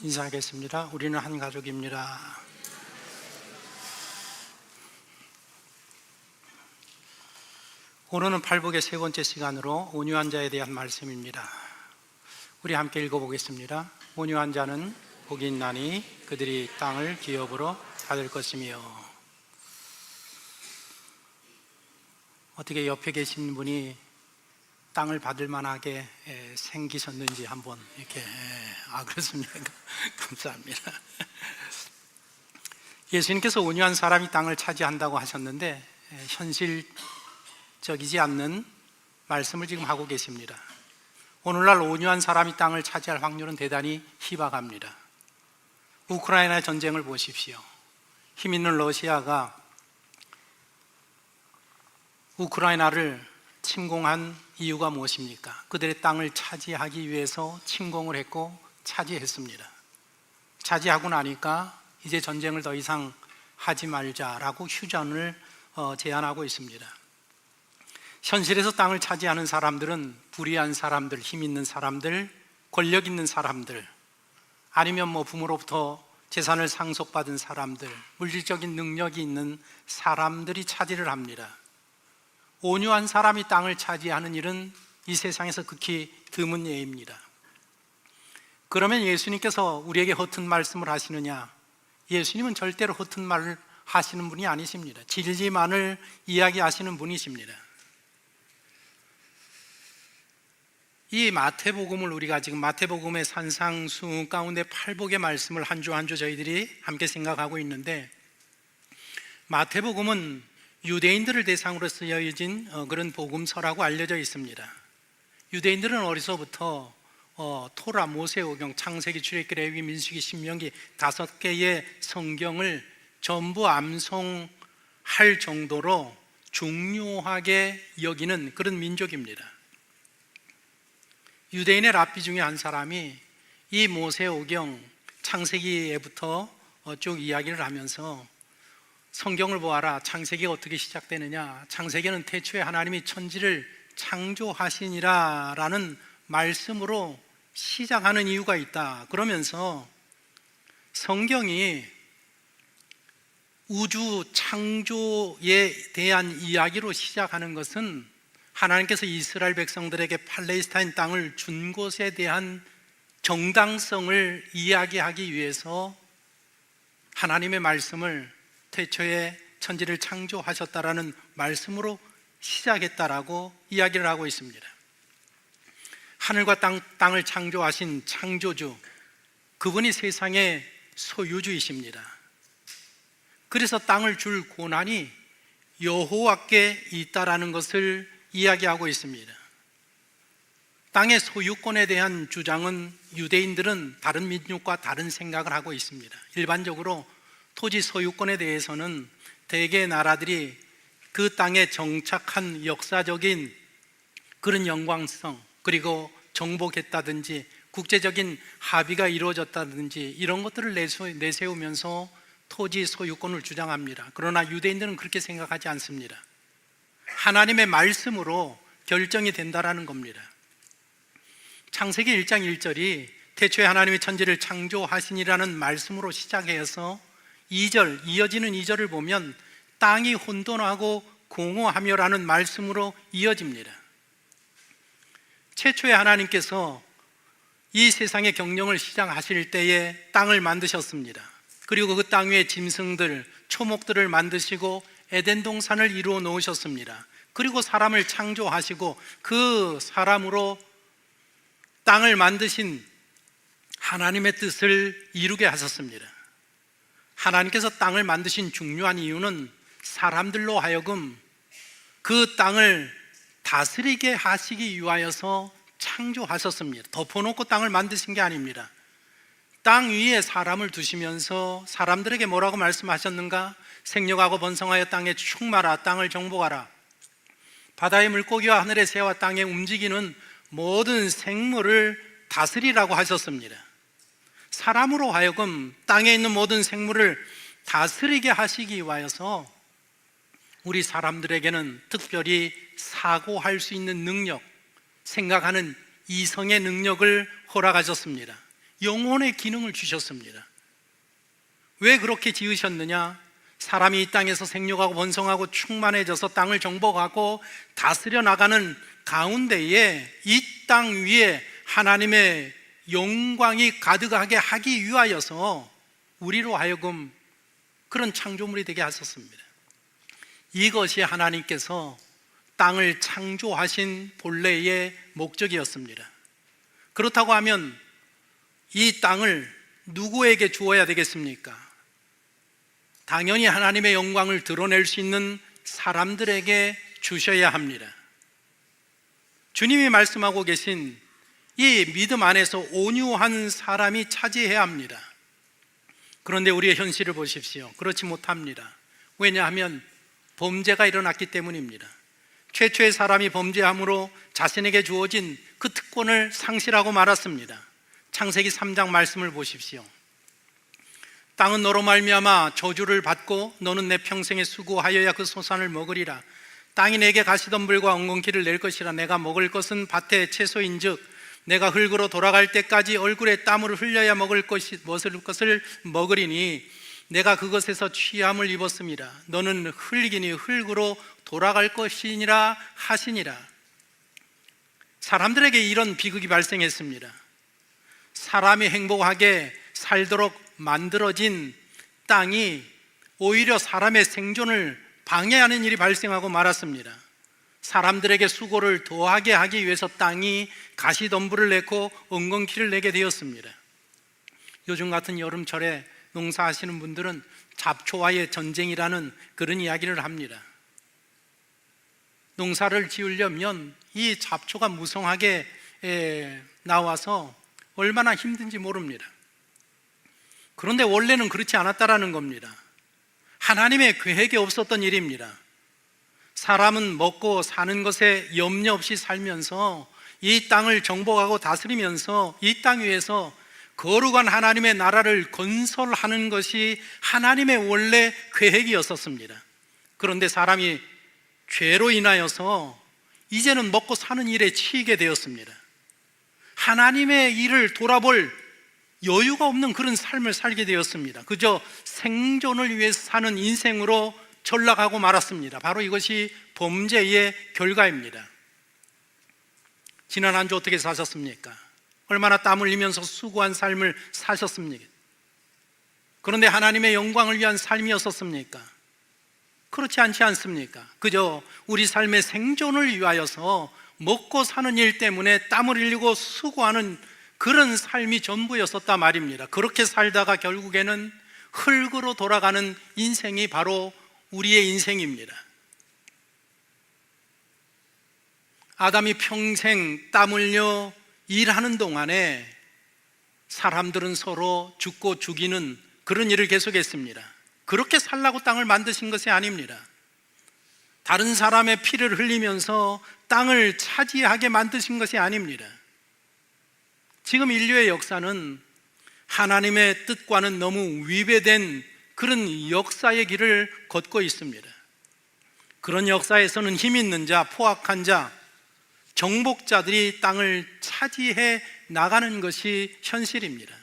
인사하겠습니다. 우리는 한 가족입니다. 오늘은 팔복의 세 번째 시간으로 온유한 자에 대한 말씀입니다. 우리 함께 읽어보겠습니다. 온유한 자는 복이 있나니 그들이 땅을 기업으로 받을 것이며. 어떻게 옆에 계신 분이 땅을 받을 만하게 생기셨는지 한번 이렇게 그렇습니까? 감사합니다. 예수님께서 온유한 사람이 땅을 차지한다고 하셨는데 현실적이지 않는 말씀을 지금 하고 계십니다. 오늘날 온유한 사람이 땅을 차지할 확률은 대단히 희박합니다. 우크라이나 전쟁을 보십시오. 힘 있는 러시아가 우크라이나를 침공한 이유가 무엇입니까? 그들의 땅을 차지하기 위해서 침공을 했고 차지했습니다. 차지하고 나니까 이제 전쟁을 더 이상 하지 말자라고 휴전을 제안하고 있습니다. 현실에서 땅을 차지하는 사람들은 불의한 사람들, 힘 있는 사람들, 권력 있는 사람들, 아니면 부모로부터 재산을 상속받은 사람들, 물질적인 능력이 있는 사람들이 차지를 합니다. 온유한 사람이 땅을 차지하는 일은 이 세상에서 극히 드문 예입니다. 그러면 예수님께서 우리에게 허튼 말씀을 하시느냐? 예수님은 절대로 허튼 말을 하시는 분이 아니십니다. 진리만을 이야기하시는 분이십니다. 이 마태복음을 우리가 지금 마태복음의 산상수훈 가운데 팔복의 말씀을 한 주 한 주 저희들이 함께 생각하고 있는데, 마태복음은 유대인들을 대상으로 쓰여진 그런 복음서라고 알려져 있습니다. 유대인들은 어려서부터 토라, 모세오경, 창세기, 출애굽기, 레위기, 민수기, 신명기 5개의 성경을 전부 암송할 정도로 중요하게 여기는 그런 민족입니다. 유대인의 랍비 중에 한 사람이 이 모세오경, 창세기에부터 쭉 이야기를 하면서 성경을 보아라. 창세기가 어떻게 시작되느냐? 창세기는 태초에 하나님이 천지를 창조하시니라 라는 말씀으로 시작하는 이유가 있다. 그러면서 성경이 우주 창조에 대한 이야기로 시작하는 것은 하나님께서 이스라엘 백성들에게 팔레스타인 땅을 준 것에 대한 정당성을 이야기하기 위해서 하나님의 말씀을 태초에 천지를 창조하셨다라는 말씀으로 시작했다라고 이야기를 하고 있습니다. 하늘과 땅을 창조하신 창조주, 그분이 세상의 소유주이십니다. 그래서 땅을 줄 권한이 여호와께 있다라는 것을 이야기하고 있습니다. 땅의 소유권에 대한 주장은 유대인들은 다른 민족과 다른 생각을 하고 있습니다. 일반적으로 토지 소유권에 대해서는 대개 나라들이 그 땅에 정착한 역사적인 그런 영광성, 그리고 정복했다든지 국제적인 합의가 이루어졌다든지 이런 것들을 내세우면서 토지 소유권을 주장합니다. 그러나 유대인들은 그렇게 생각하지 않습니다. 하나님의 말씀으로 결정이 된다라는 겁니다. 창세기 1장 1절이 태초에 하나님이 천지를 창조하시니라는 말씀으로 시작해서 2절, 이어지는 2절을 보면 땅이 혼돈하고 공허하며라는 말씀으로 이어집니다. 최초에 하나님께서 이 세상의 경영을 시작하실 때에 땅을 만드셨습니다. 그리고 그 땅 위에 짐승들, 초목들을 만드시고 에덴 동산을 이루어 놓으셨습니다. 그리고 사람을 창조하시고 그 사람으로 땅을 만드신 하나님의 뜻을 이루게 하셨습니다. 하나님께서 땅을 만드신 중요한 이유는 사람들로 하여금 그 땅을 다스리게 하시기 위하여서 창조하셨습니다. 덮어놓고 땅을 만드신 게 아닙니다. 땅 위에 사람을 두시면서 사람들에게 뭐라고 말씀하셨는가? 생육하고 번성하여 땅에 충만하라, 땅을 정복하라. 바다의 물고기와 하늘의 새와 땅에 움직이는 모든 생물을 다스리라고 하셨습니다. 사람으로 하여금 땅에 있는 모든 생물을 다스리게 하시기 위하여서 우리 사람들에게는 특별히 사고할 수 있는 능력, 생각하는 이성의 능력을 허락하셨습니다. 영혼의 기능을 주셨습니다. 왜 그렇게 지으셨느냐? 사람이 이 땅에서 생육하고 번성하고 충만해져서 땅을 정복하고 다스려 나가는 가운데에 이 땅 위에 하나님의 영광이 가득하게 하기 위하여서 우리로 하여금 그런 창조물이 되게 하셨습니다. 이것이 하나님께서 땅을 창조하신 본래의 목적이었습니다. 그렇다고 하면 이 땅을 누구에게 주어야 되겠습니까? 당연히 하나님의 영광을 드러낼 수 있는 사람들에게 주셔야 합니다. 주님이 말씀하고 계신 이 믿음 안에서 온유한 사람이 차지해야 합니다. 그런데 우리의 현실을 보십시오. 그렇지 못합니다. 왜냐하면 범죄가 일어났기 때문입니다. 최초의 사람이 범죄함으로 자신에게 주어진 그 특권을 상실하고 말았습니다. 창세기 3장 말씀을 보십시오. 땅은 너로 말미암아 저주를 받고 너는 내 평생에 수고하여야 그 소산을 먹으리라. 땅이 내게 가시덤불과 엉겅퀴를 낼 것이라. 내가 먹을 것은 밭의 채소인즉 내가 흙으로 돌아갈 때까지 얼굴에 땀을 흘려야 먹을 것을 먹으리니 내가 그것에서 취함을 입었음이라. 너는 흙이니 흙으로 돌아갈 것이니라 하시니라. 사람들에게 이런 비극이 발생했습니다. 사람이 행복하게 살도록 만들어진 땅이 오히려 사람의 생존을 방해하는 일이 발생하고 말았습니다. 사람들에게 수고를 더하게 하기 위해서 땅이 가시덤불을 내고 엉겅퀴를 내게 되었습니다. 요즘 같은 여름철에 농사하시는 분들은 잡초와의 전쟁이라는 그런 이야기를 합니다. 농사를 지으려면 이 잡초가 무성하게 나와서 얼마나 힘든지 모릅니다. 그런데 원래는 그렇지 않았다라는 겁니다. 하나님의 계획에 없었던 일입니다. 사람은 먹고 사는 것에 염려 없이 살면서 이 땅을 정복하고 다스리면서 이 땅 위에서 거룩한 하나님의 나라를 건설하는 것이 하나님의 원래 계획이었었습니다. 그런데 사람이 죄로 인하여서 이제는 먹고 사는 일에 치이게 되었습니다. 하나님의 일을 돌아볼 여유가 없는 그런 삶을 살게 되었습니다. 그저 생존을 위해서 사는 인생으로 전락하고 말았습니다. 바로 이것이 범죄의 결과입니다. 지난 한 주 어떻게 사셨습니까? 얼마나 땀 흘리면서 수고한 삶을 사셨습니까? 그런데 하나님의 영광을 위한 삶이었었습니까? 그렇지 않지 않습니까? 그저 우리 삶의 생존을 위하여서 먹고 사는 일 때문에 땀을 흘리고 수고하는 그런 삶이 전부였었단 말입니다. 그렇게 살다가 결국에는 흙으로 돌아가는 인생이 바로 우리의 인생입니다. 아담이 평생 땀 흘려 일하는 동안에 사람들은 서로 죽고 죽이는 그런 일을 계속했습니다. 그렇게 살라고 땅을 만드신 것이 아닙니다. 다른 사람의 피를 흘리면서 땅을 차지하게 만드신 것이 아닙니다. 지금 인류의 역사는 하나님의 뜻과는 너무 위배된 그런 역사의 길을 걷고 있습니다. 그런 역사에서는 힘 있는 자, 포악한 자, 정복자들이 땅을 차지해 나가는 것이 현실입니다.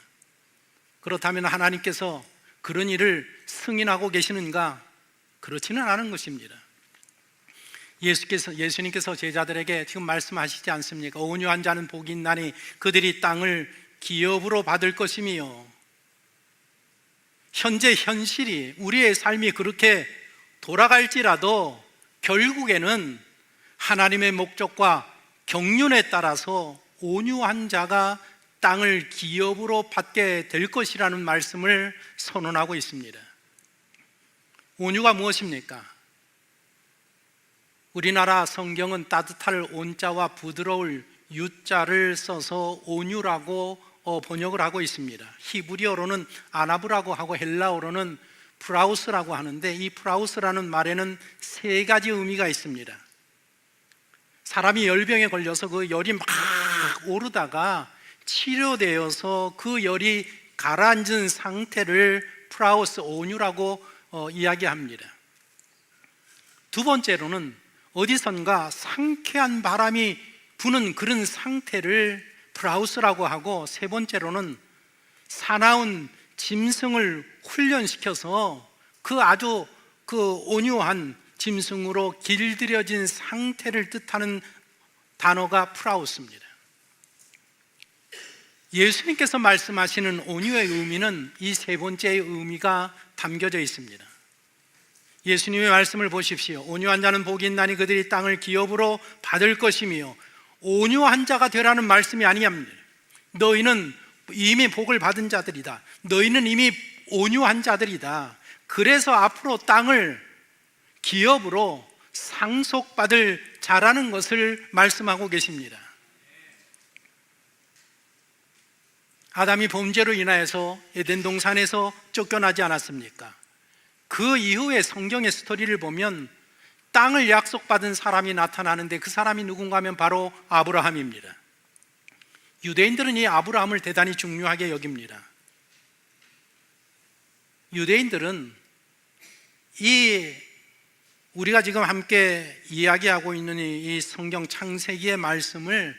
그렇다면 하나님께서 그런 일을 승인하고 계시는가? 그렇지는 않은 것입니다. 예수님께서 제자들에게 지금 말씀하시지 않습니까? 온유한 자는 복이 있나니 그들이 땅을 기업으로 받을 것이며, 현재 현실이 우리의 삶이 그렇게 돌아갈지라도 결국에는 하나님의 목적과 경륜에 따라서 온유한 자가 땅을 기업으로 받게 될 것이라는 말씀을 선언하고 있습니다. 온유가 무엇입니까? 우리나라 성경은 따뜻할 온자와 부드러울 유자를 써서 온유라고 번역을 하고 있습니다. 히브리어로는 아나브라고 하고 헬라어로는 프라우스라고 하는데, 이 프라우스라는 말에는 세 가지 의미가 있습니다. 사람이 열병에 걸려서 그 열이 막 오르다가 치료되어서 그 열이 가라앉은 상태를 프라우스, 온유라고 이야기합니다. 두 번째로는 어디선가 상쾌한 바람이 부는 그런 상태를 프라우스라고 하고, 세 번째로는 사나운 짐승을 훈련시켜서 아주 온유한 짐승으로 길들여진 상태를 뜻하는 단어가 프라우스입니다. 예수님께서 말씀하시는 온유의 의미는 이 세 번째의 의미가 담겨져 있습니다. 예수님의 말씀을 보십시오. 온유한 자는 복이 있나니 그들이 땅을 기업으로 받을 것이며, 온유한 자가 되라는 말씀이 아니합니다. 너희는 이미 복을 받은 자들이다. 너희는 이미 온유한 자들이다. 그래서 앞으로 땅을 기업으로 상속받을 자라는 것을 말씀하고 계십니다. 아담이 범죄로 인하여서 에덴 동산에서 쫓겨나지 않았습니까? 그 이후에 성경의 스토리를 보면 땅을 약속받은 사람이 나타나는데 그 사람이 누군가 하면 바로 아브라함입니다. 유대인들은 이 아브라함을 대단히 중요하게 여깁니다. 유대인들은 우리가 지금 함께 이야기하고 있는 이 성경 창세기의 말씀을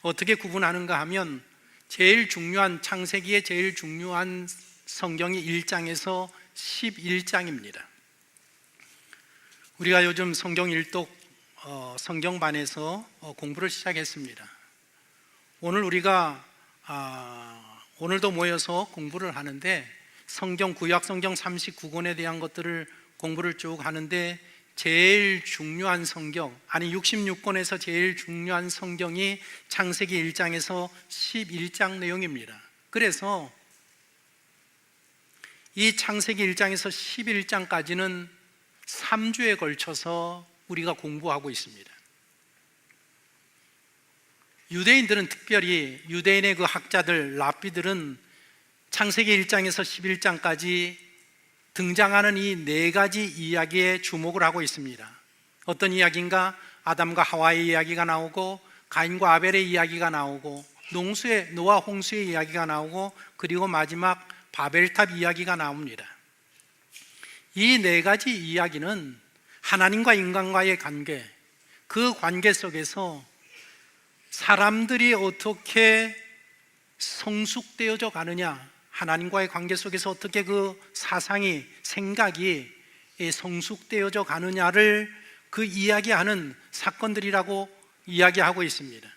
어떻게 구분하는가 하면, 제일 중요한 창세기의 제일 중요한 성경이 1장에서 11장입니다. 우리가 요즘 성경 일독 성경반에서 공부를 시작했습니다. 오늘 우리가 오늘도 모여서 공부를 하는데, 성경 구약 성경 39권에 대한 것들을 공부를 쭉 하는데, 제일 중요한 성경, 아니 66권에서 제일 중요한 성경이 창세기 1장에서 11장 내용입니다. 그래서 이 창세기 1장에서 11장까지는 3주에 걸쳐서 우리가 공부하고 있습니다. 유대인들은, 특별히 유대인의 그 학자들, 랍비들은 창세기 1장에서 11장까지 등장하는 이 네 가지 이야기에 주목을 하고 있습니다. 어떤 이야기인가? 아담과 하와의 이야기가 나오고, 가인과 아벨의 이야기가 나오고, 노아 홍수의 이야기가 나오고, 그리고 마지막 바벨탑 이야기가 나옵니다. 이 네 가지 이야기는 하나님과 인간과의 관계, 그 관계 속에서 사람들이 어떻게 성숙되어져 가느냐, 하나님과의 관계 속에서 어떻게 그 사상이, 생각이 성숙되어져 가느냐를 이야기하는 사건들이라고 이야기하고 있습니다.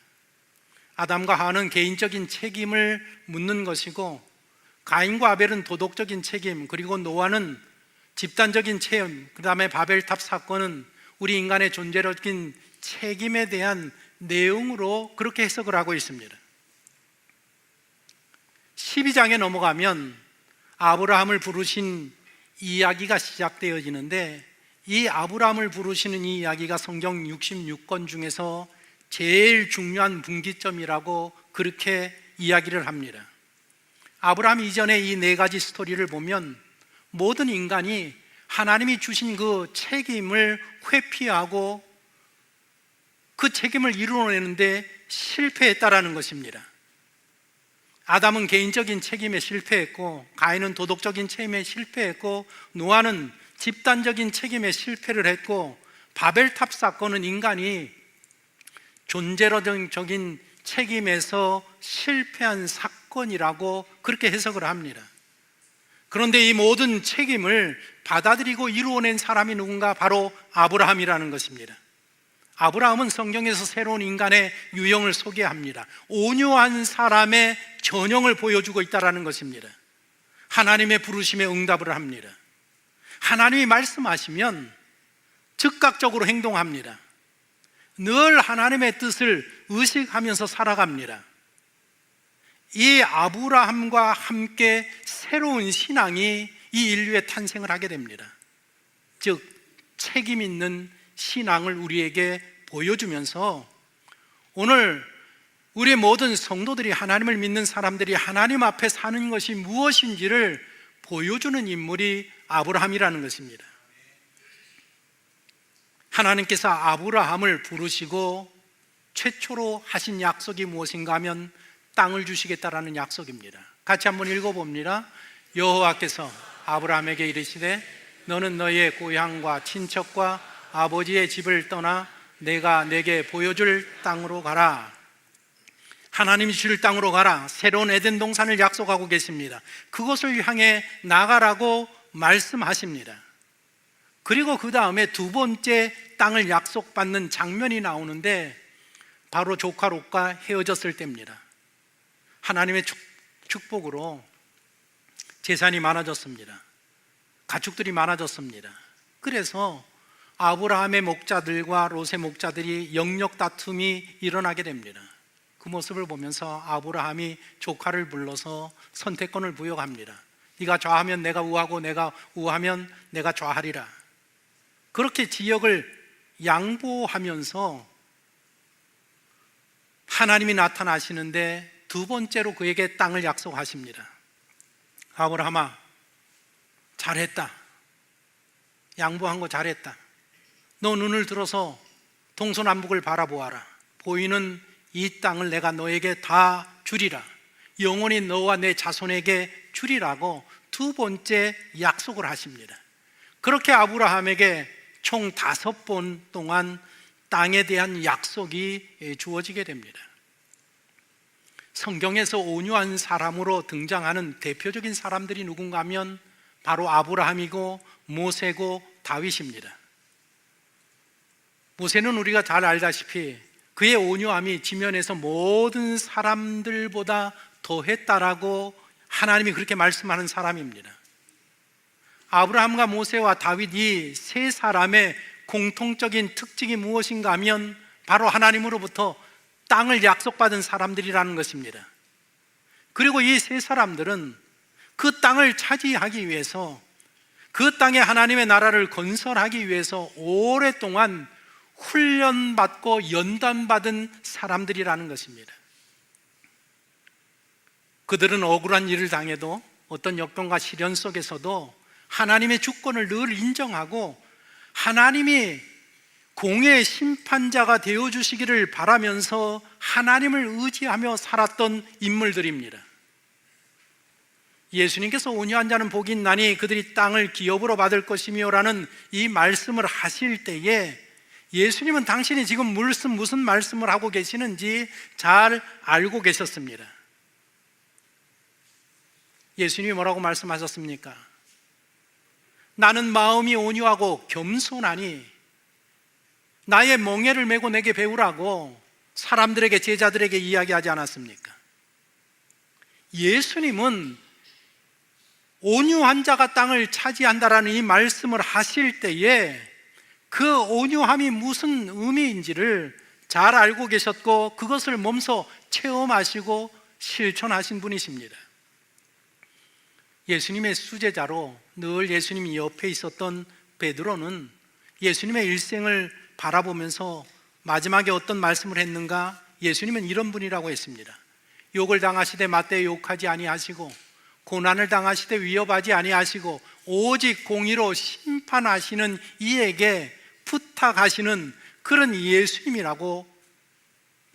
아담과 하와는 개인적인 책임을 묻는 것이고, 가인과 아벨은 도덕적인 책임, 그리고 노아는 집단적인 책임, 그 다음에 바벨탑 사건은 우리 인간의 존재적인 책임에 대한 내용으로 그렇게 해석을 하고 있습니다. 12장에 넘어가면 아브라함을 부르신 이야기가 시작되어지는데, 이 아브라함을 부르시는 이 이야기가 성경 66권 중에서 제일 중요한 분기점이라고 그렇게 이야기를 합니다. 아브라함 이전의 이 네 가지 스토리를 보면 모든 인간이 하나님이 주신 그 책임을 회피하고 그 책임을 이루어내는데 실패했다라는 것입니다. 아담은 개인적인 책임에 실패했고, 가인은 도덕적인 책임에 실패했고, 노아는 집단적인 책임에 실패를 했고, 바벨탑 사건은 인간이 존재론적인 책임에서 실패한 사건이라고 그렇게 해석을 합니다. 그런데 이 모든 책임을 받아들이고 이루어낸 사람이 누군가? 바로 아브라함이라는 것입니다. 아브라함은 성경에서 새로운 인간의 유형을 소개합니다. 온유한 사람의 전형을 보여주고 있다는 것입니다. 하나님의 부르심에 응답을 합니다. 하나님이 말씀하시면 즉각적으로 행동합니다. 늘 하나님의 뜻을 의식하면서 살아갑니다. 이 아브라함과 함께 새로운 신앙이 이 인류의 탄생을 하게 됩니다. 즉, 책임 있는 신앙을 우리에게 보여주면서 오늘 우리 모든 성도들이, 하나님을 믿는 사람들이 하나님 앞에 사는 것이 무엇인지를 보여주는 인물이 아브라함이라는 것입니다. 하나님께서 아브라함을 부르시고 최초로 하신 약속이 무엇인가 하면 땅을 주시겠다라는 약속입니다. 같이 한번 읽어봅니다. 여호와께서 아브라함에게 이르시되 너는 너의 고향과 친척과 아버지의 집을 떠나 내가 내게 보여줄 땅으로 가라. 하나님이 줄 땅으로 가라. 새로운 에덴 동산을 약속하고 계십니다. 그것을 향해 나가라고 말씀하십니다. 그리고 그 다음에 두 번째 땅을 약속받는 장면이 나오는데 바로 조카 롯과 헤어졌을 때입니다. 하나님의 축복으로 재산이 많아졌습니다. 가축들이 많아졌습니다. 그래서 아브라함의 목자들과 롯의 목자들이 영역 다툼이 일어나게 됩니다. 그 모습을 보면서 아브라함이 조카를 불러서 선택권을 부여합니다. 네가 좌하면 내가 우하고 내가 우하면 내가 좌하리라. 그렇게 지역을 양보하면서 하나님이 나타나시는데 두 번째로 그에게 땅을 약속하십니다. 아브라함아, 잘했다. 양보한 거 잘했다. 너 눈을 들어서 동서남북을 바라보아라. 보이는 이 땅을 내가 너에게 다 주리라. 영원히 너와 내 자손에게 주리라고 두 번째 약속을 하십니다. 그렇게 아브라함에게 총 5번 동안 땅에 대한 약속이 주어지게 됩니다. 성경에서 온유한 사람으로 등장하는 대표적인 사람들이 누군가 하면 바로 아브라함이고 모세고 다윗입니다. 모세는 우리가 잘 알다시피 그의 온유함이 지면에서 모든 사람들보다 더했다라고 하나님이 그렇게 말씀하는 사람입니다. 아브라함과 모세와 다윗 이 세 사람의 공통적인 특징이 무엇인가 하면 바로 하나님으로부터 땅을 약속받은 사람들이라는 것입니다. 그리고 이 세 사람들은 그 땅을 차지하기 위해서, 그 땅에 하나님의 나라를 건설하기 위해서 오랫동안 훈련받고 연단받은 사람들이라는 것입니다. 그들은 억울한 일을 당해도 어떤 역경과 시련 속에서도 하나님의 주권을 늘 인정하고 하나님이 공의의 심판자가 되어주시기를 바라면서 하나님을 의지하며 살았던 인물들입니다. 예수님께서 온유한 자는 복이 있나니 그들이 땅을 기업으로 받을 것이며 라는 이 말씀을 하실 때에 예수님은 당신이 지금 무슨 말씀을 하고 계시는지 잘 알고 계셨습니다. 예수님이 뭐라고 말씀하셨습니까? 나는 마음이 온유하고 겸손하니 나의 멍에를 메고 내게 배우라고 사람들에게, 제자들에게 이야기하지 않았습니까? 예수님은 온유한 자가 땅을 차지한다라는 이 말씀을 하실 때에 그 온유함이 무슨 의미인지를 잘 알고 계셨고 그것을 몸소 체험하시고 실천하신 분이십니다. 예수님의 수제자로 늘 예수님 옆에 있었던 베드로는 예수님의 일생을 바라보면서 마지막에 어떤 말씀을 했는가? 예수님은 이런 분이라고 했습니다. 욕을 당하시되 맞대 욕하지 아니하시고 고난을 당하시되 위협하지 아니하시고 오직 공의로 심판하시는 이에게 부탁하시는 그런 예수님이라고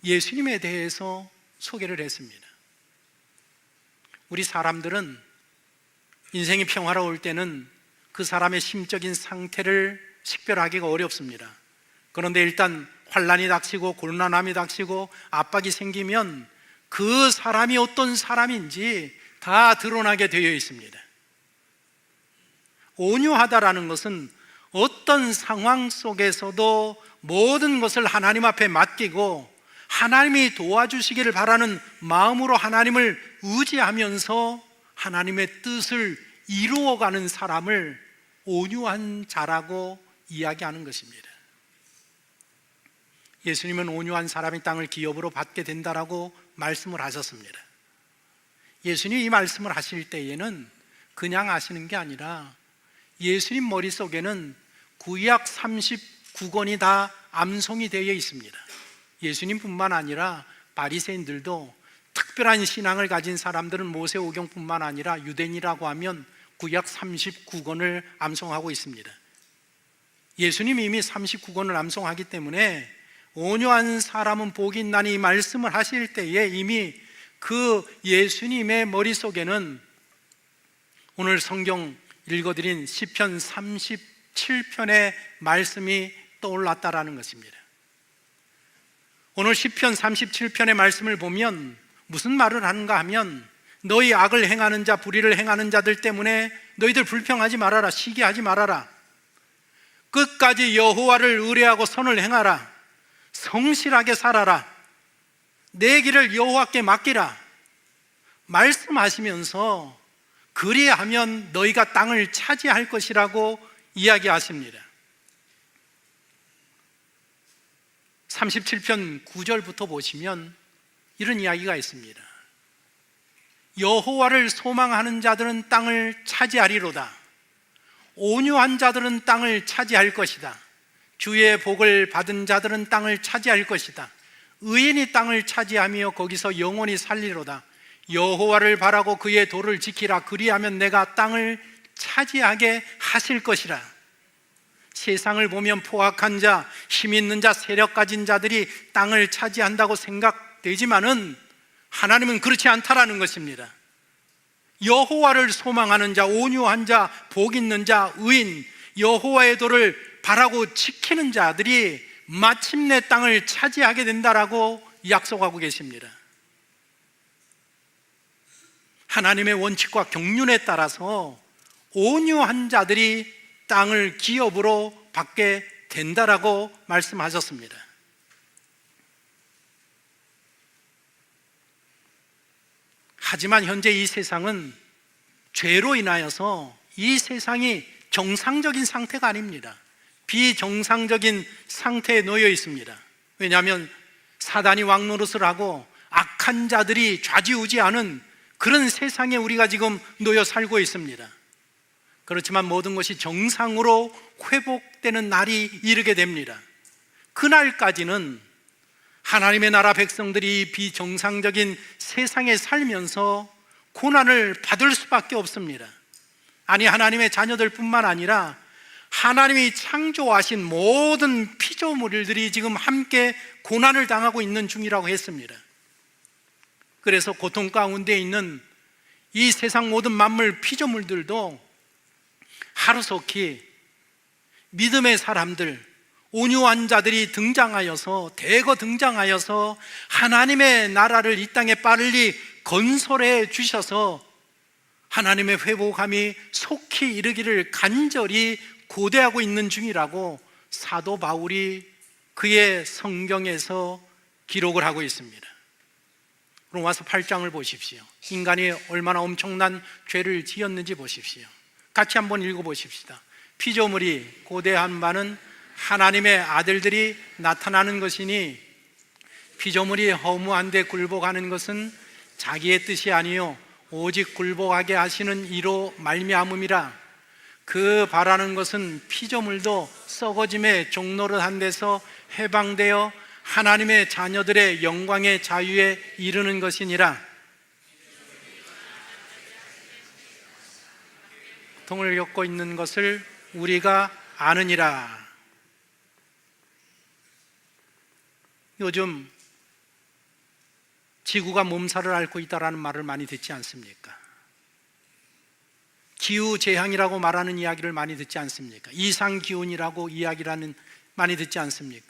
예수님에 대해서 소개를 했습니다. 우리 사람들은 인생이 평화로울 때는 그 사람의 심적인 상태를 식별하기가 어렵습니다. 그런데 일단 환난이 닥치고 곤란함이 닥치고 압박이 생기면 그 사람이 어떤 사람인지 다 드러나게 되어 있습니다. 온유하다라는 것은 어떤 상황 속에서도 모든 것을 하나님 앞에 맡기고 하나님이 도와주시기를 바라는 마음으로 하나님을 의지하면서 하나님의 뜻을 이루어가는 사람을 온유한 자라고 이야기하는 것입니다. 예수님은 온유한 사람이 땅을 기업으로 받게 된다라고 말씀을 하셨습니다. 예수님이 이 말씀을 하실 때에는 그냥 하시는 게 아니라 예수님 머릿속에는 구약 39권이 다 암송이 되어 있습니다. 예수님뿐만 아니라 바리새인들도 특별한 신앙을 가진 사람들은 모세오경뿐만 아니라 유대인이라고 하면 구약 39권을 암송하고 있습니다. 예수님이 이미 39권을 암송하기 때문에 온유한 사람은 복이 있나니 말씀을 하실 때에 이미 그 예수님의 머릿속에는 오늘 성경 읽어드린 시편 37편의 말씀이 떠올랐다라는 것입니다. 오늘 시편 37편의 말씀을 보면 무슨 말을 하는가 하면 너희 악을 행하는 자, 불의를 행하는 자들 때문에 너희들 불평하지 말아라, 시기하지 말아라. 끝까지 여호와를 의뢰하고 선을 행하라. 성실하게 살아라. 내 길을 여호와께 맡기라. 말씀하시면서 그리하면 너희가 땅을 차지할 것이라고 이야기하십니다. 37편 9절부터 보시면 이런 이야기가 있습니다. 여호와를 소망하는 자들은 땅을 차지하리로다. 온유한 자들은 땅을 차지할 것이다. 주의 복을 받은 자들은 땅을 차지할 것이다. 의인이 땅을 차지하며 거기서 영원히 살리로다. 여호와를 바라고 그의 도를 지키라. 그리하면 내가 땅을 차지하게 하실 것이라. 세상을 보면 포악한 자, 힘 있는 자, 세력 가진 자들이 땅을 차지한다고 생각되지만은 하나님은 그렇지 않다라는 것입니다. 여호와를 소망하는 자, 온유한 자, 복 있는 자, 의인, 여호와의 도를 바라고 지키는 자들이 마침내 땅을 차지하게 된다라고 약속하고 계십니다. 하나님의 원칙과 경륜에 따라서 온유한 자들이 땅을 기업으로 받게 된다라고 말씀하셨습니다. 하지만 현재 이 세상은 죄로 인하여서 이 세상이 정상적인 상태가 아닙니다. 비정상적인 상태에 놓여 있습니다. 왜냐하면 사단이 왕노릇을 하고 악한 자들이 좌지우지하는 그런 세상에 우리가 지금 놓여 살고 있습니다. 그렇지만 모든 것이 정상으로 회복되는 날이 이르게 됩니다. 그날까지는 하나님의 나라 백성들이 비정상적인 세상에 살면서 고난을 받을 수밖에 없습니다. 아니, 하나님의 자녀들 뿐만 아니라 하나님이 창조하신 모든 피조물들이 지금 함께 고난을 당하고 있는 중이라고 했습니다. 그래서 고통 가운데 있는 이 세상 모든 만물 피조물들도 하루속히 믿음의 사람들, 온유한 자들이 등장하여서, 대거 등장하여서 하나님의 나라를 이 땅에 빨리 건설해 주셔서 하나님의 회복함이 속히 이르기를 간절히 고대하고 있는 중이라고 사도 바울이 그의 성경에서 기록을 하고 있습니다. 로마서 8장을 보십시오. 인간이 얼마나 엄청난 죄를 지었는지 보십시오. 같이 한번 읽어보십시다. 피조물이 고대한 바는 하나님의 아들들이 나타나는 것이니 피조물이 허무한 데 굴복하는 것은 자기의 뜻이 아니요 오직 굴복하게 하시는 이로 말미암음이라. 그 바라는 것은 피조물도 썩어짐의 종노릇한 데서 해방되어 하나님의 자녀들의 영광의 자유에 이르는 것이니라. 고통을 겪고 있는 것을 우리가 아느니라. 요즘 지구가 몸살을 앓고 있다는 말을 많이 듣지 않습니까? 기후재앙이라고 말하는 이야기를 많이 듣지 않습니까? 이상기온이라고 이야기를 많이 듣지 않습니까?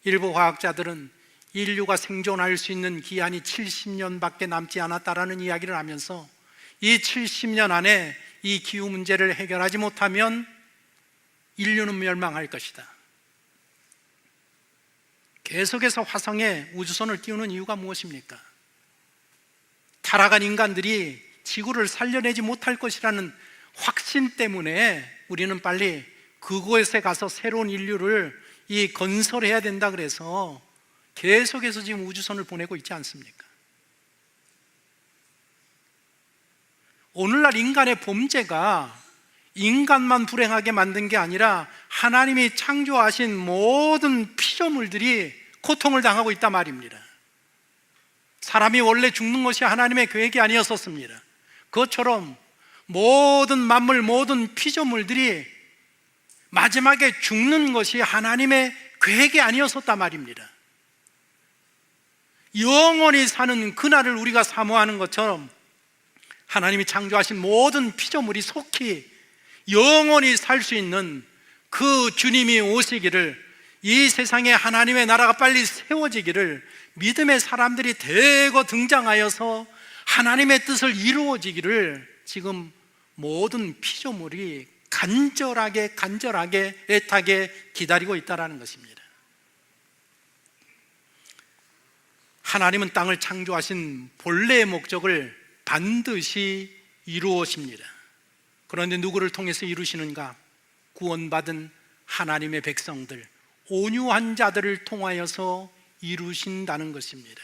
일부 과학자들은 인류가 생존할 수 있는 기한이 70년밖에 남지 않았다라는 이야기를 하면서 이 70년 안에 이 기후 문제를 해결하지 못하면 인류는 멸망할 것이다. 계속해서 화성에 우주선을 띄우는 이유가 무엇입니까? 타락한 인간들이 지구를 살려내지 못할 것이라는 확신 때문에 우리는 빨리 그곳에 가서 새로운 인류를 건설해야 된다 그래서 계속해서 지금 우주선을 보내고 있지 않습니까? 오늘날 인간의 범죄가 인간만 불행하게 만든 게 아니라 하나님이 창조하신 모든 피조물들이 고통을 당하고 있단 말입니다. 사람이 원래 죽는 것이 하나님의 계획이 아니었었습니다. 그것처럼 모든 만물, 모든 피조물들이 마지막에 죽는 것이 하나님의 계획이 아니었었단 말입니다. 영원히 사는 그날을 우리가 사모하는 것처럼 하나님이 창조하신 모든 피조물이 속히 영원히 살 수 있는 그 주님이 오시기를 이 세상에 하나님의 나라가 빨리 세워지기를, 믿음의 사람들이 대거 등장하여서 하나님의 뜻을 이루어지기를 지금 모든 피조물이 간절하게 애타게 기다리고 있다는 것입니다. 하나님은 땅을 창조하신 본래의 목적을 반드시 이루어십니다. 그런데 누구를 통해서 이루시는가? 구원받은 하나님의 백성들, 온유한 자들을 통하여서 이루신다는 것입니다.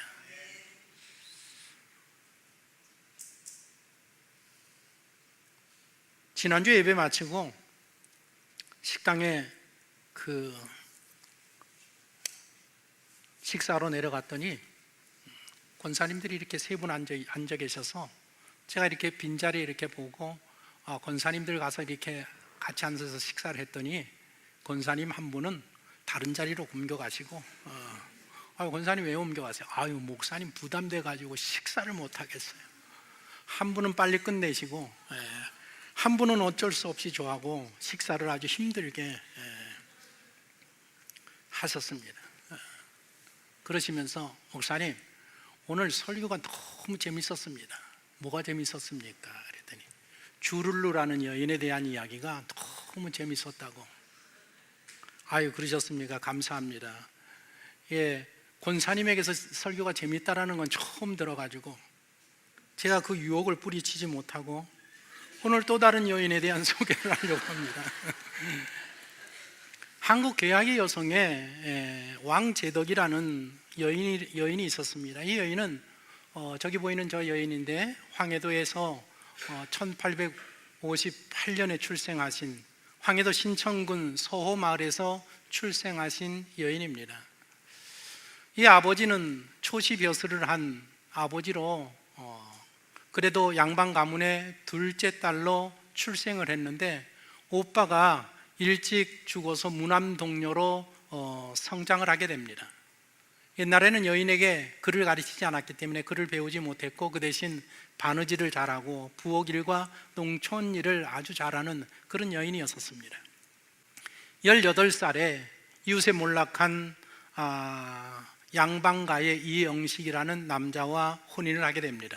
지난주 예배 마치고 식당에 식사하러 내려갔더니 권사님들이 이렇게 세 분 앉아 계셔서 제가 이렇게 빈자리에 이렇게 보고 권사님들 가서 이렇게 같이 앉아서 식사를 했더니 권사님 한 분은 다른 자리로 옮겨가시고 권사님 왜 옮겨가세요? 목사님 부담돼 가지고 식사를 못 하겠어요. 한 분은 빨리 끝내시고 한 분은 어쩔 수 없이 저하고 식사를 아주 힘들게 하셨습니다. 그러시면서 목사님 오늘 설교가 너무 재밌었습니다. 뭐가 재밌었습니까? 그랬더니 주룰루라는 여인에 대한 이야기가 너무 재밌었다고. 그러셨습니까? 감사합니다. 권사님에게서 설교가 재밌다라는 건 처음 들어가지고 제가 그 유혹을 뿌리치지 못하고 오늘 또 다른 여인에 대한 소개를 하려고 합니다. 한국 개학의 여성에 왕제덕이라는 여인이 있었습니다. 이 여인은 저기 보이는 저 여인인데 황해도에서 1858년에 출생하신, 황해도 신천군 서호마을에서 출생하신 여인입니다. 이 아버지는 초시벼슬을 한 아버지로 그래도 양반 가문의 둘째 딸로 출생을 했는데 오빠가 일찍 죽어서 무남동녀로 성장을 하게 됩니다. 옛날에는 여인에게 글을 가르치지 않았기 때문에 글을 배우지 못했고 그 대신 바느질을 잘하고 부엌일과 농촌일을 아주 잘하는 그런 여인이었습니다. 18살에 이웃에 몰락한 양반가의 이영식이라는 남자와 혼인을 하게 됩니다.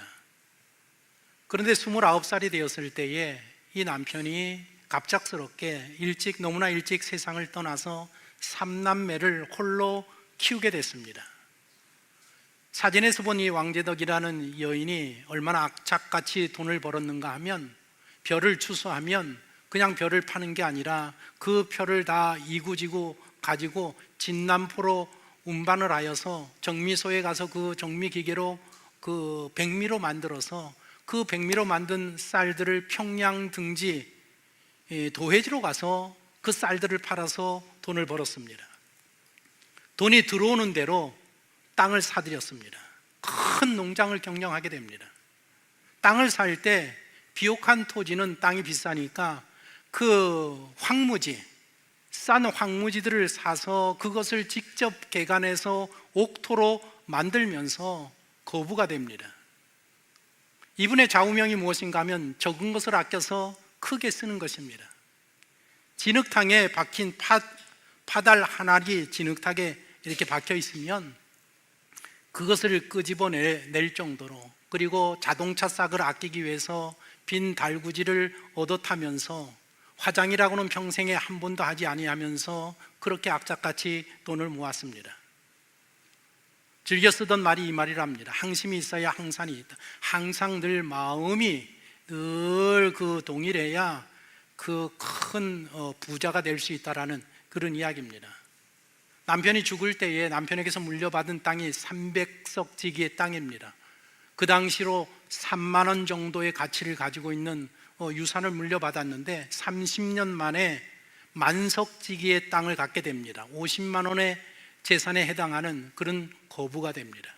그런데 29살이 되었을 때에 이 남편이 갑작스럽게 너무나 일찍 세상을 떠나서 3남매를 홀로 키우게 됐습니다. 사진에서 본 이 왕제덕이라는 여인이 얼마나 악착같이 돈을 벌었는가 하면, 벼를 추수하면 그냥 벼를 파는 게 아니라 그 벼를 다 이구지구 가지고 진남포로 운반을 하여서 정미소에 가서 그 정미기계로 그 백미로 만들어서 그 백미로 만든 쌀들을 평양 등지 도회지로 가서 그 쌀들을 팔아서 돈을 벌었습니다. 돈이 들어오는 대로 땅을 사들였습니다. 큰 농장을 경영하게 됩니다. 땅을 살 때 비옥한 토지는 땅이 비싸니까 그 싼 황무지들을 사서 그것을 직접 개간해서 옥토로 만들면서 거부가 됩니다. 이분의 좌우명이 무엇인가 하면 적은 것을 아껴서 크게 쓰는 것입니다. 진흙탕에 박힌 파달 한 알이 진흙탕에 이렇게 박혀 있으면 그것을 끄집어낼 정도로, 그리고 자동차 싹을 아끼기 위해서 빈 달구지를 얻어 타면서 화장이라고는 평생에 한 번도 하지 아니하면서 그렇게 악착같이 돈을 모았습니다. 즐겨 쓰던 말이 이 말이랍니다. 항심이 있어야 항산이 있다. 항상 늘 마음이 늘 그 동일해야 그 큰 부자가 될 수 있다라는 그런 이야기입니다. 남편이 죽을 때에 남편에게서 물려받은 땅이 300석 지기의 땅입니다. 그 당시로 3만 원 정도의 가치를 가지고 있는 유산을 물려받았는데 30년 만에 만석지기의 땅을 갖게 됩니다. 50만 원의 재산에 해당하는 그런 거부가 됩니다.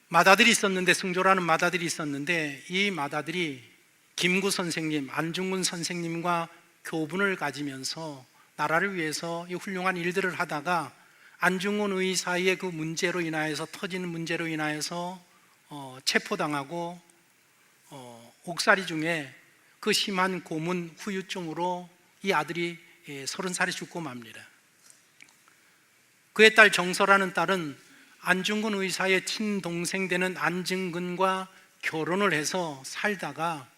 마다들이 있었는데, 승조라는 마다들이 있었는데 이 마다들이 김구 선생님, 안중근 선생님과 교분을 가지면서 나라를 위해서 이 훌륭한 일들을 하다가 안중근 의사의 그 문제로 인하여서, 터지는 문제로 인하여서 체포당하고 옥살이 중에 그 심한 고문 후유증으로 이 아들이 30살에 죽고 맙니다. 그의 딸 정서라는 딸은 안중근 의사의 친동생 되는 안증근과 결혼을 해서 살다가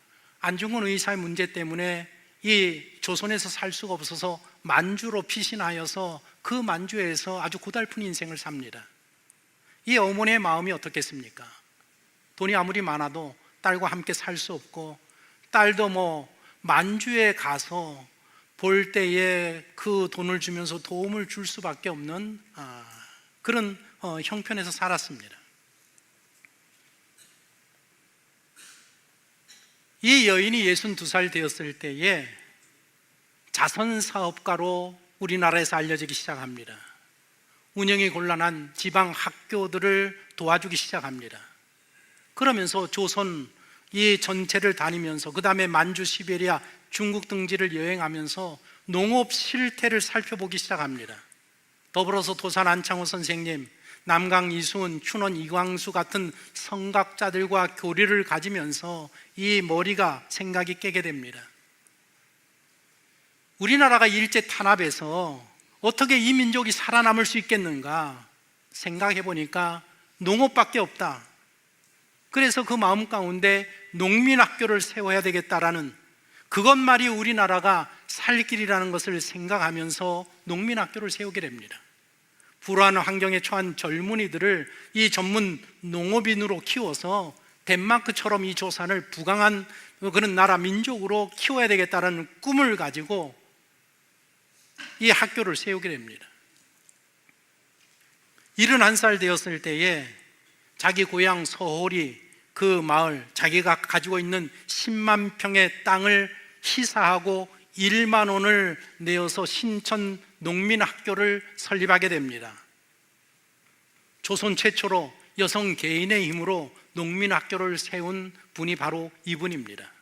안중근 의사의 문제 때문에 이 조선에서 살 수가 없어서 만주로 피신하여서 그 만주에서 아주 고달픈 인생을 삽니다. 이 어머니의 마음이 어떻겠습니까? 돈이 아무리 많아도 딸과 함께 살 수 없고, 딸도 만주에 가서 볼 때에 그 돈을 주면서 도움을 줄 수밖에 없는 그런 형편에서 살았습니다. 이 여인이 62살 되었을 때에 자선사업가로 우리나라에서 알려지기 시작합니다. 운영이 곤란한 지방 학교들을 도와주기 시작합니다. 그러면서 조선 이 전체를 다니면서 그 다음에 만주, 시베리아, 중국 등지를 여행하면서 농업 실태를 살펴보기 시작합니다. 더불어서 도산 안창호 선생님, 남강 이수은, 춘원 이광수 같은 성각자들과 교류를 가지면서 이 머리가 생각이 깨게 됩니다. 우리나라가 일제 탄압에서 어떻게 이 민족이 살아남을 수 있겠는가 생각해 보니까 농업밖에 없다. 그래서 그 마음 가운데 농민학교를 세워야 되겠다라는, 그것만이 우리나라가 살 길이라는 것을 생각하면서 농민학교를 세우게 됩니다. 불우한 환경에 처한 젊은이들을 이 전문 농업인으로 키워서 덴마크처럼 이 조선을 부강한 그런 나라 민족으로 키워야 되겠다는 꿈을 가지고 이 학교를 세우게 됩니다. 71살 되었을 때에 자기 고향 서홀이 그 마을, 자기가 가지고 있는 10만 평의 땅을 희사하고 1만 원을 내어서 신천 농민학교를 설립하게 됩니다. 조선 최초로 여성 개인의 힘으로 농민학교를 세운 분이 바로 이분입니다.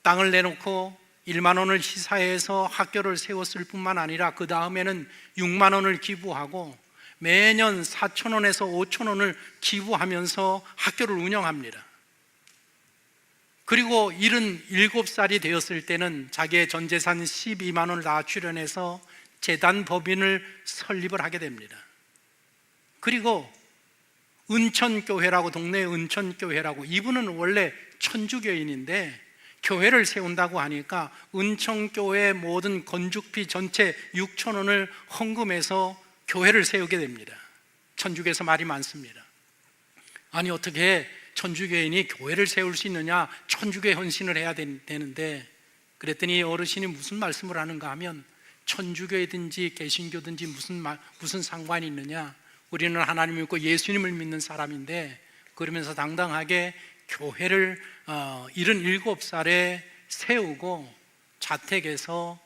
땅을 내놓고 1만 원을 희사해서 학교를 세웠을 뿐만 아니라 그 다음에는 6만 원을 기부하고 매년 4천 원에서 5천 원을 기부하면서 학교를 운영합니다. 그리고 77살이 되었을 때는 자기의 전 재산 12만 원을 다 출연해서 재단 법인을 설립을 하게 됩니다. 그리고 은천교회라고, 동네 은천교회라고, 이분은 원래 천주교인인데 교회를 세운다고 하니까 은천교회 모든 건축비 전체 6천 원을 헌금해서 교회를 세우게 됩니다. 천주교에서 말이 많습니다. 아니 어떻게 천주교인이 교회를 세울 수 있느냐, 천주교에 헌신을 해야 되는데, 그랬더니 어르신이 무슨 말씀을 하는가 하면, 천주교이든지 개신교든지 무슨 상관이 있느냐, 우리는 하나님을 믿고 예수님을 믿는 사람인데, 그러면서 당당하게 교회를 77살에 세우고 자택에서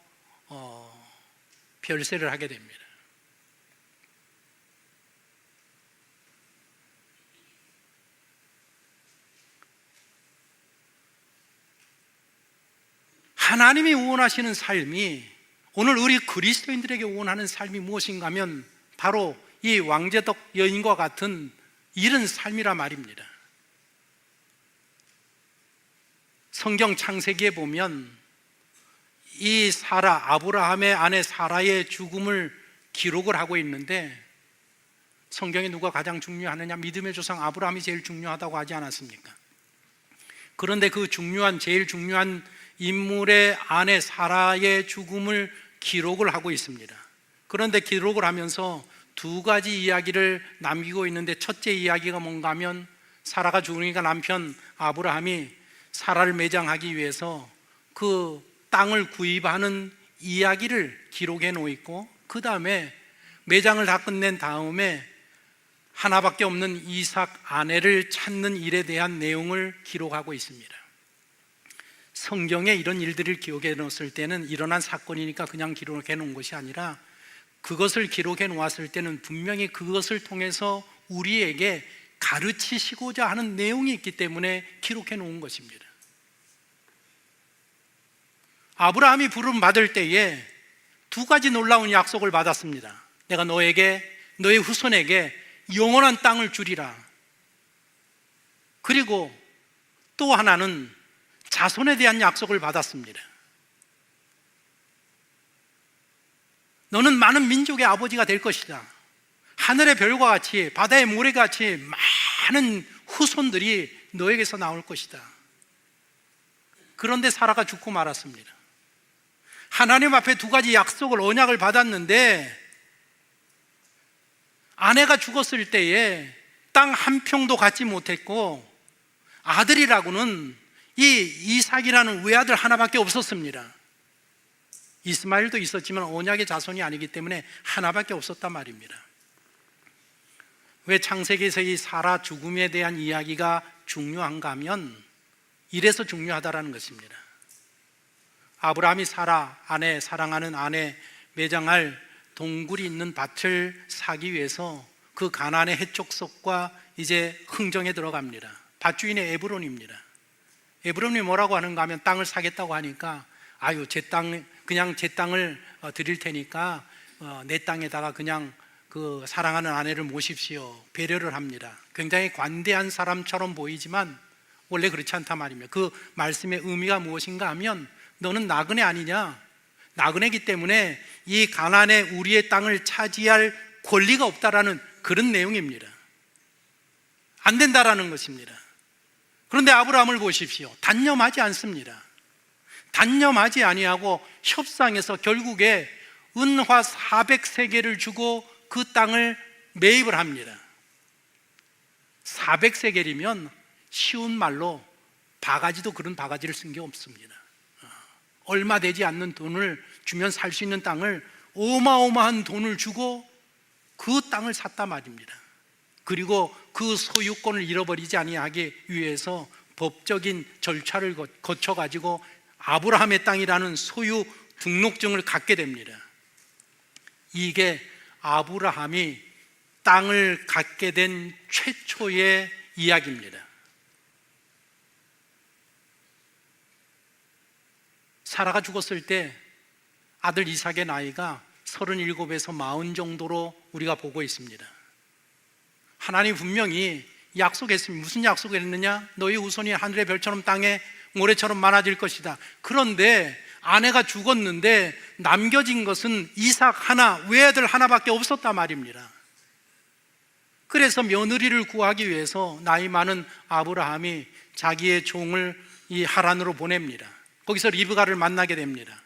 별세를 하게 됩니다. 하나님이 원하시는 삶이, 오늘 우리 그리스도인들에게 원하는 삶이 무엇인가 하면 바로 이 왕제덕 여인과 같은 이런 삶이라 말입니다. 성경 창세기에 보면 이 아브라함의 아내 사라의 죽음을 기록을 하고 있는데, 성경에 누가 가장 중요하느냐? 믿음의 조상 아브라함이 제일 중요하다고 하지 않았습니까? 그런데 그 제일 중요한 인물의 아내 사라의 죽음을 기록을 하고 있습니다. 그런데 기록을 하면서 두 가지 이야기를 남기고 있는데, 첫째 이야기가 뭔가 하면 사라가 죽으니까 남편 아브라함이 사라를 매장하기 위해서 그 땅을 구입하는 이야기를 기록해 놓고 있고, 그 다음에 매장을 다 끝낸 다음에 하나밖에 없는 이삭 아내를 찾는 일에 대한 내용을 기록하고 있습니다. 성경에 이런 일들을 기록해 놓았을 때는 일어난 사건이니까 그냥 기록해 놓은 것이 아니라, 그것을 기록해 놓았을 때는 분명히 그것을 통해서 우리에게 가르치시고자 하는 내용이 있기 때문에 기록해 놓은 것입니다. 아브라함이 부름 받을 때에 두 가지 놀라운 약속을 받았습니다. 내가 너에게, 너의 후손에게 영원한 땅을 주리라. 그리고 또 하나는 자손에 대한 약속을 받았습니다. 너는 많은 민족의 아버지가 될 것이다. 하늘의 별과 같이 바다의 모래같이 많은 후손들이 너에게서 나올 것이다. 그런데 사라가 죽고 말았습니다. 하나님 앞에 두 가지 약속을, 언약을 받았는데 아내가 죽었을 때에 땅 한 평도 갖지 못했고 아들이라고는 이 이삭이라는 외아들 하나밖에 없었습니다. 이스마엘도 있었지만 언약의 자손이 아니기 때문에 하나밖에 없었단 말입니다. 왜 창세기에서 이 사라 죽음에 대한 이야기가 중요한가 하면 이래서 중요하다라는 것입니다. 아브라함이 사라, 아내, 사랑하는 아내 매장할 동굴이 있는 밭을 사기 위해서 그 가나안의 해족속과 이제 흥정에 들어갑니다. 밭주인이 에브론입니다. 에브론이 뭐라고 하는가 하면 땅을 사겠다고 하니까 아유, 그냥 제 땅을 드릴 테니까 내 땅에다가 그냥 그 사랑하는 아내를 모십시오. 배려를 합니다. 굉장히 관대한 사람처럼 보이지만 원래 그렇지 않단 말입니다. 그 말씀의 의미가 무엇인가 하면 너는 나그네 아니냐? 나그네이기 때문에 이 가나안의 우리의 땅을 차지할 권리가 없다라는 그런 내용입니다. 안 된다라는 것입니다. 그런데 아브라함을 보십시오. 단념하지 않습니다. 단념하지 아니하고 협상해서 결국에 은화 400세겔을 주고 그 땅을 매입을 합니다. 400세겔이면 쉬운 말로 바가지도 그런 바가지를 쓴 게 없습니다. 얼마 되지 않는 돈을 주면 살 수 있는 땅을 어마어마한 돈을 주고 그 땅을 샀단 말입니다. 그리고 그 소유권을 잃어버리지 아니하기 위해서 법적인 절차를 거쳐가지고 아브라함의 땅이라는 소유 등록증을 갖게 됩니다. 이게 아브라함이 땅을 갖게 된 최초의 이야기입니다. 사라가 죽었을 때 아들 이삭의 나이가 37에서 40 정도로 우리가 보고 있습니다. 하나님 분명히 약속했습니다. 무슨 약속을 했느냐? 너희 후손이 하늘의 별처럼 땅에 모래처럼 많아질 것이다. 그런데 아내가 죽었는데 남겨진 것은 이삭 하나, 외아들 하나밖에 없었단 말입니다. 그래서 며느리를 구하기 위해서 나이 많은 아브라함이 자기의 종을 이 하란으로 보냅니다. 거기서 리브가를 만나게 됩니다.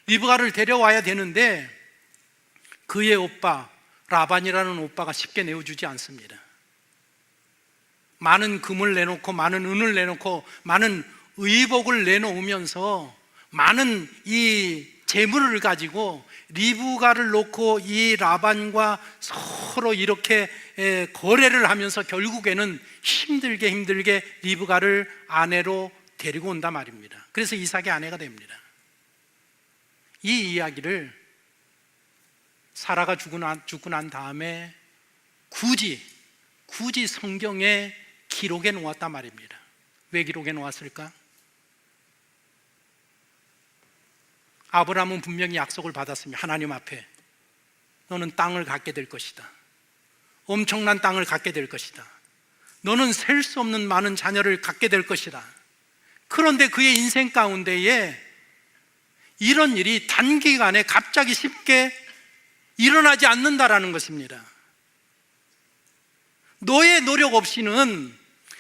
리브가를 데려와야 되는데 그의 오빠 라반이라는 오빠가 쉽게 내어주지 않습니다. 많은 금을 내놓고 많은 은을 내놓고 많은 의복을 내놓으면서 많은 이 재물을 가지고 리브가를 놓고 이 라반과 서로 이렇게 거래를 하면서 결국에는 힘들게 리브가를 아내로 데리고 온단 말입니다. 그래서 이삭의 아내가 됩니다. 이 이야기를 사라가 죽고 난 다음에 굳이 성경에 기록해 놓았단 말입니다. 왜 기록해 놓았을까? 아브라함은 분명히 약속을 받았습니다. 하나님 앞에 너는 땅을 갖게 될 것이다. 엄청난 땅을 갖게 될 것이다. 너는 셀 수 없는 많은 자녀를 갖게 될 것이다. 그런데 그의 인생 가운데에 이런 일이 단기간에 갑자기 쉽게 일어나지 않는다라는 것입니다. 너의 노력 없이는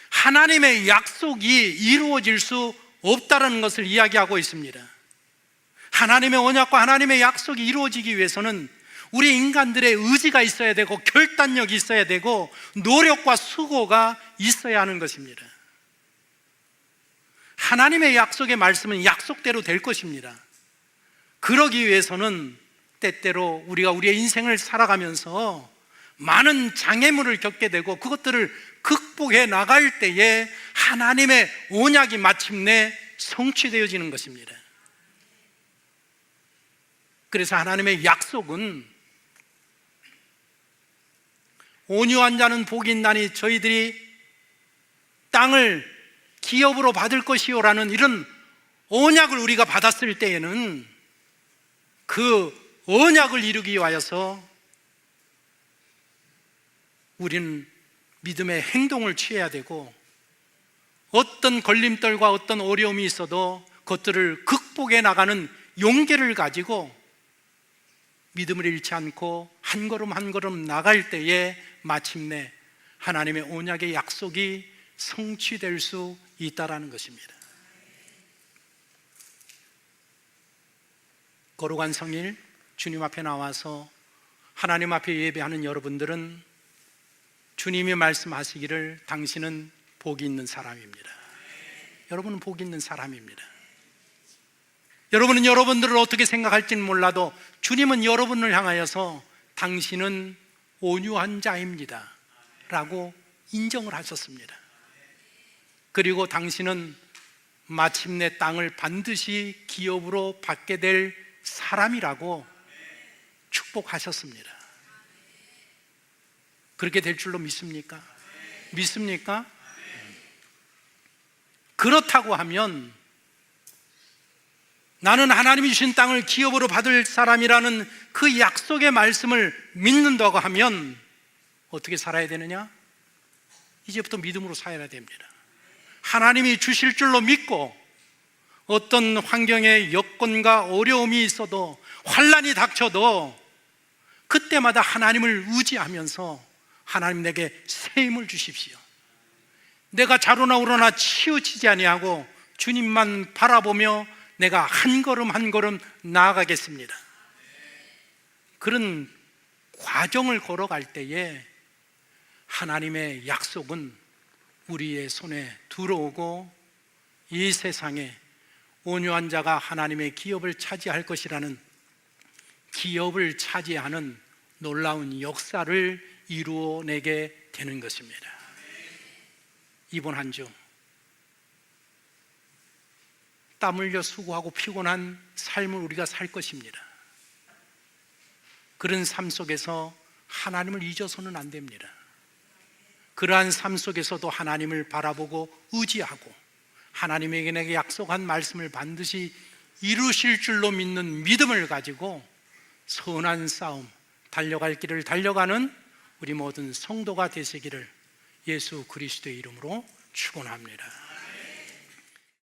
하나님의 약속이 이루어질 수 없다라는 것을 이야기하고 있습니다. 하나님의 언약과 하나님의 약속이 이루어지기 위해서는 우리 인간들의 의지가 있어야 되고 결단력이 있어야 되고 노력과 수고가 있어야 하는 것입니다. 하나님의 약속의 말씀은 약속대로 될 것입니다. 그러기 위해서는 때때로 우리가 우리의 인생을 살아가면서 많은 장애물을 겪게 되고 그것들을 극복해 나갈 때에 하나님의 언약이 마침내 성취되어지는 것입니다. 그래서 하나님의 약속은 온유한 자는 복이 있나니 저희들이 땅을 기업으로 받을 것이요라는 이런 언약을 우리가 받았을 때에는 그 언약을 이루기 위하여서 우리는 믿음의 행동을 취해야 되고 어떤 걸림돌과 어떤 어려움이 있어도 그것들을 극복해 나가는 용기를 가지고 믿음을 잃지 않고 한 걸음 한 걸음 나갈 때에 마침내 하나님의 언약의 약속이 성취될 수 있다라는 것입니다. 거룩한 성일 주님 앞에 나와서 하나님 앞에 예배하는 여러분들은 주님이 말씀하시기를 당신은 복이 있는 사람입니다. 여러분은 복이 있는 사람입니다. 여러분은 여러분들을 어떻게 생각할지는 몰라도 주님은 여러분을 향하여서 당신은 온유한 자입니다 라고 인정을 하셨습니다. 그리고 당신은 마침내 땅을 반드시 기업으로 받게 될 사람이라고 축복하셨습니다. 그렇게 될 줄로 믿습니까? 믿습니까? 그렇다고 하면 나는 하나님이 주신 땅을 기업으로 받을 사람이라는 그 약속의 말씀을 믿는다고 하면 어떻게 살아야 되느냐? 이제부터 믿음으로 살아야 됩니다. 하나님이 주실 줄로 믿고 어떤 환경에 여건과 어려움이 있어도 환난이 닥쳐도 그때마다 하나님을 의지하면서 하나님 내게 새 힘을 주십시오. 내가 자로나 우러나 치우치지 아니하고 주님만 바라보며 내가 한 걸음 한 걸음 나아가겠습니다. 그런 과정을 걸어갈 때에 하나님의 약속은 우리의 손에 들어오고 이 세상에 온유한 자가 하나님의 기업을 차지할 것이라는 기업을 차지하는 놀라운 역사를 이루어내게 되는 것입니다. 이번 한 주 땀 흘려 수고하고 피곤한 삶을 우리가 살 것입니다. 그런 삶 속에서 하나님을 잊어서는 안 됩니다. 그러한 삶 속에서도 하나님을 바라보고 의지하고 하나님에게 내게 약속한 말씀을 반드시 이루실 줄로 믿는 믿음을 가지고 선한 싸움, 달려갈 길을 달려가는 우리 모든 성도가 되시기를 예수 그리스도의 이름으로 축원합니다.